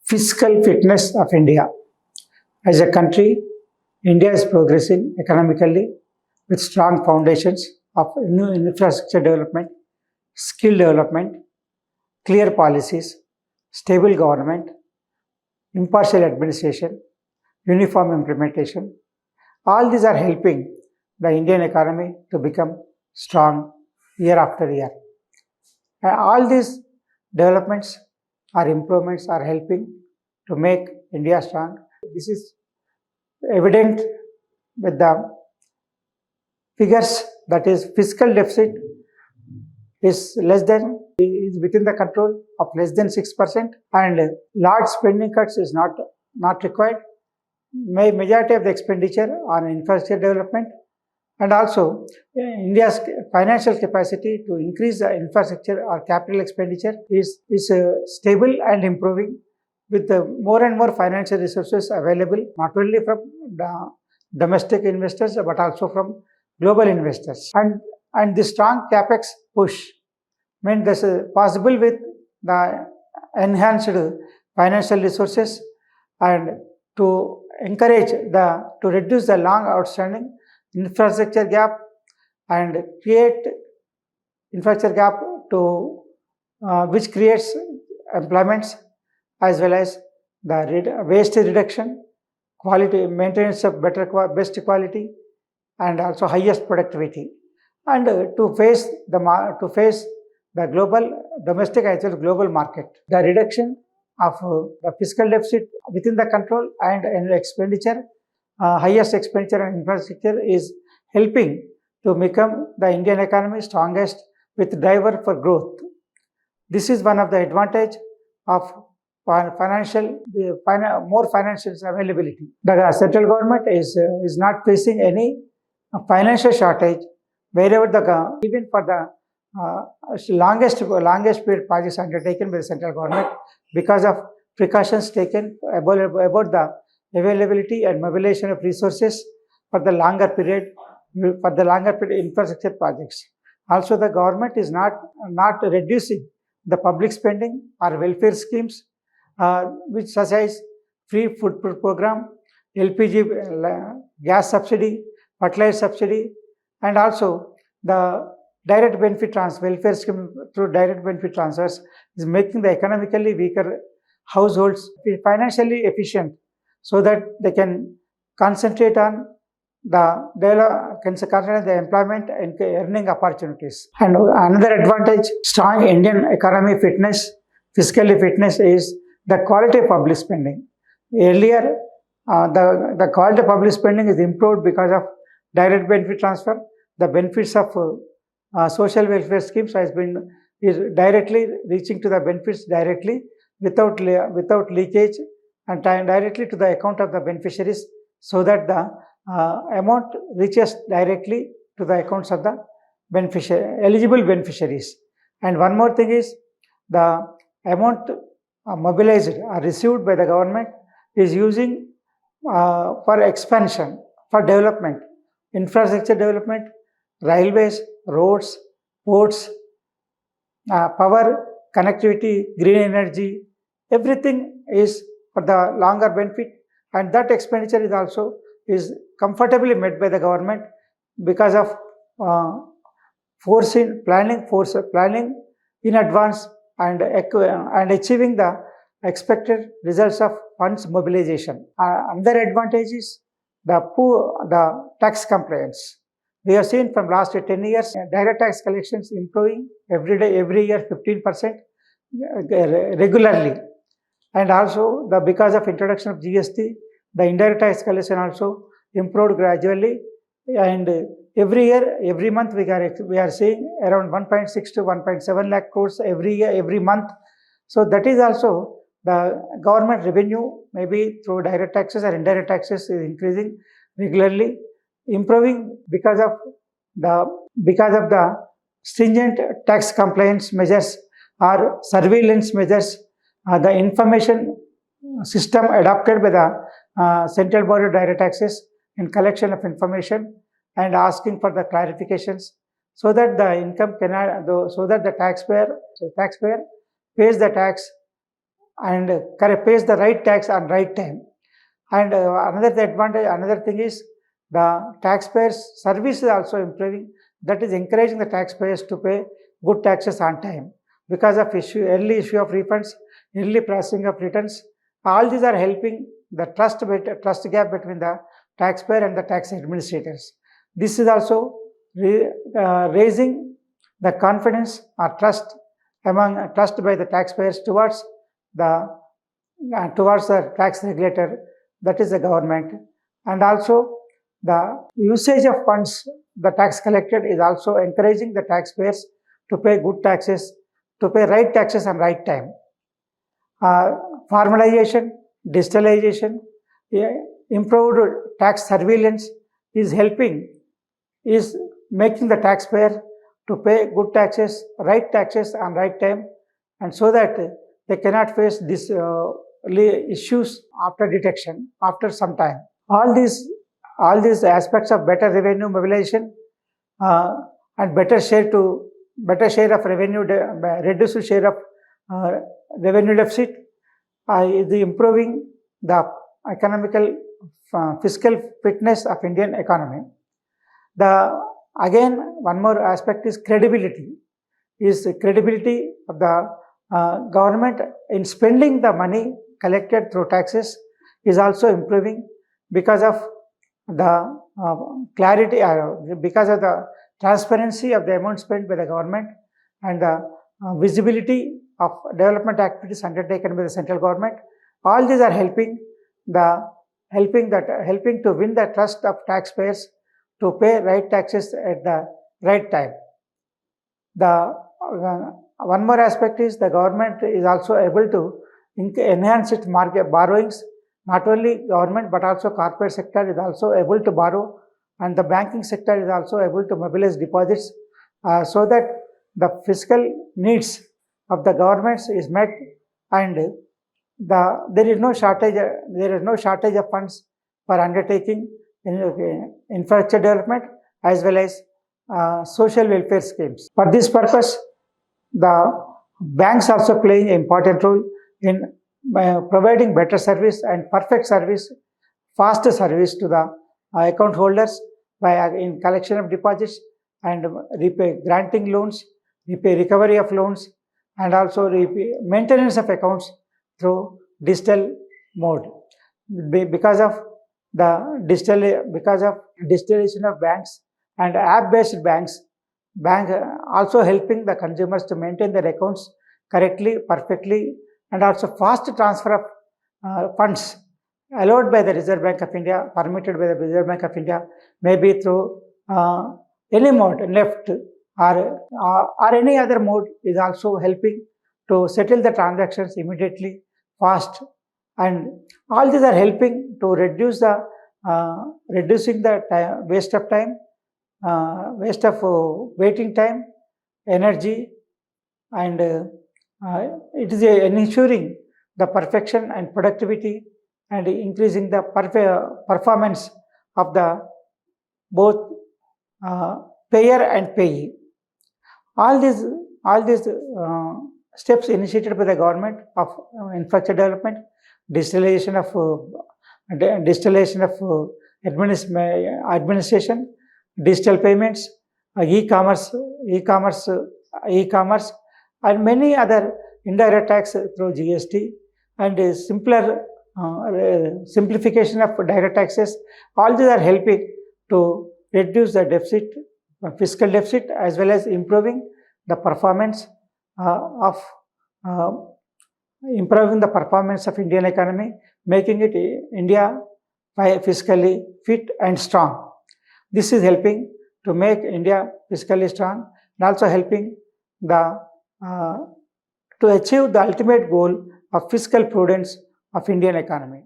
Fiscal fitness of India. As a country, India is progressing economically with strong foundations of new infrastructure development, skill development, clear policies, stable government, impartial administration, uniform implementation. All these are helping the Indian economy to become strong year after year. And all these developments or improvements are helping to make India strong. This is evident with the figures, that is fiscal deficit is within the control of less than 6%, and large spending cuts is not required. Majority of the expenditure on infrastructure development, and also India's financial capacity to increase the infrastructure or capital expenditure is stable and improving, with more and more financial resources available not only from the domestic investors but also from global investors. And the strong capex push meant this is possible with the enhanced financial resources, and to reduce the long outstanding infrastructure gap and create infrastructure gap to which creates employments, as well as the waste reduction, quality maintenance of best quality, and also highest productivity, and to face the global domestic as well as global market. The reduction of the fiscal deficit within the control and expenditure, highest expenditure on infrastructure is helping to become the Indian economy strongest with driver for growth. This is one of the advantage of more financial availability. The central government is not facing any financial shortage wherever even for the longest period projects undertaken by the central government, because of precautions taken about the availability and mobilization of resources for the longer period infrastructure projects. Also, the government is not reducing the public spending or welfare schemes, which such as free food program, LPG gas subsidy, fertilizer subsidy, and also the direct benefit welfare scheme through direct benefit transfers is making the economically weaker households financially efficient, so that they can concentrate on the employment and earning opportunities. And another advantage, strong Indian economy fitness, fiscally fitness, is the quality of public spending. Earlier, the quality of public spending is improved because of direct benefit transfer. The benefits of social welfare schemes is directly reaching to the benefits directly without leakage, and directly to the account of the beneficiaries, so that the amount reaches directly to the accounts of the eligible beneficiaries. And one more thing is, the amount mobilized or received by the government is using for expansion, for development, infrastructure development, railways, roads, ports, power, connectivity, green energy, everything is for the longer benefit, and that expenditure is comfortably met by the government because of planning in advance and achieving the expected results of funds mobilization. Another advantage is the tax compliance. We have seen from last 10 years, direct tax collections improving every year 15% regularly. And also, because of introduction of GST, the indirect tax collection also improved gradually. And every month, we are seeing around 1.6 to 1.7 lakh crores every month. So that is also the government revenue, maybe through direct taxes or indirect taxes, is increasing regularly, improving because of the stringent tax compliance measures or surveillance measures, the information system adopted by the Central Board of Direct Taxes in collection of information and asking for the clarifications, so that the taxpayer pays the tax and pays the right tax on right time. And another thing is the taxpayers' service is also improving. That is encouraging the taxpayers to pay good taxes on time because of early issue of refunds, early processing of returns. All these are helping the trust gap between the taxpayer and the tax administrators. This is also raising the confidence or trust by the taxpayers towards the tax regulator, that is the government. And also the usage of funds the tax collected is also encouraging the taxpayers to pay good taxes, to pay right taxes on right time. Formalization, digitalization, improved tax surveillance is making the taxpayer to pay good taxes, right taxes on right time, and so that they cannot face these issues after detection after some time. All these aspects of better revenue mobilization and better share of revenue, reduced share of revenue deficit is improving the economical fiscal fitness of Indian economy. Again, one more aspect is credibility. Is the credibility of the government in spending the money collected through taxes is also improving because of the clarity, because of the transparency of the amount spent by the government and the visibility of development activities undertaken by the central government. All these are helping to win the trust of taxpayers to pay right taxes at the right time. One more aspect is the government is also able to enhance its market borrowings. Not only government but also corporate sector is also able to borrow, and the banking sector is also able to mobilize deposits so that the fiscal needs of the governments is met, and there is no shortage of funds for undertaking infrastructure development as well as social welfare schemes. For this purpose, the banks also playing an important role in providing better service and perfect service, faster service to the account holders in collection of deposits and granting loans, recovery of loans, and also maintenance of accounts through digital mode. Because of digitalization of banks and app-based banks, also helping the consumers to maintain their accounts correctly, perfectly, and also fast transfer of funds allowed by the Reserve Bank of India, permitted by the Reserve Bank of India, maybe through any mode, NEFT or any other mode, is also helping to settle the transactions immediately, fast, and all these are helping to reducing the waste of time, waste of waiting time, energy, and it is ensuring the perfection and productivity and increasing the performance of the both payer and payee. All these steps initiated by the government of infrastructure development, digitalization of administration, digital payments, e-commerce, and many other indirect tax through GST, and simplification of direct taxes. All these are helping to reduce the deficit, fiscal deficit, as well as improving the performance of Indian economy, making it India fiscally fit and strong. This is helping to make India fiscally strong and also helping to achieve the ultimate goal of fiscal prudence of Indian economy.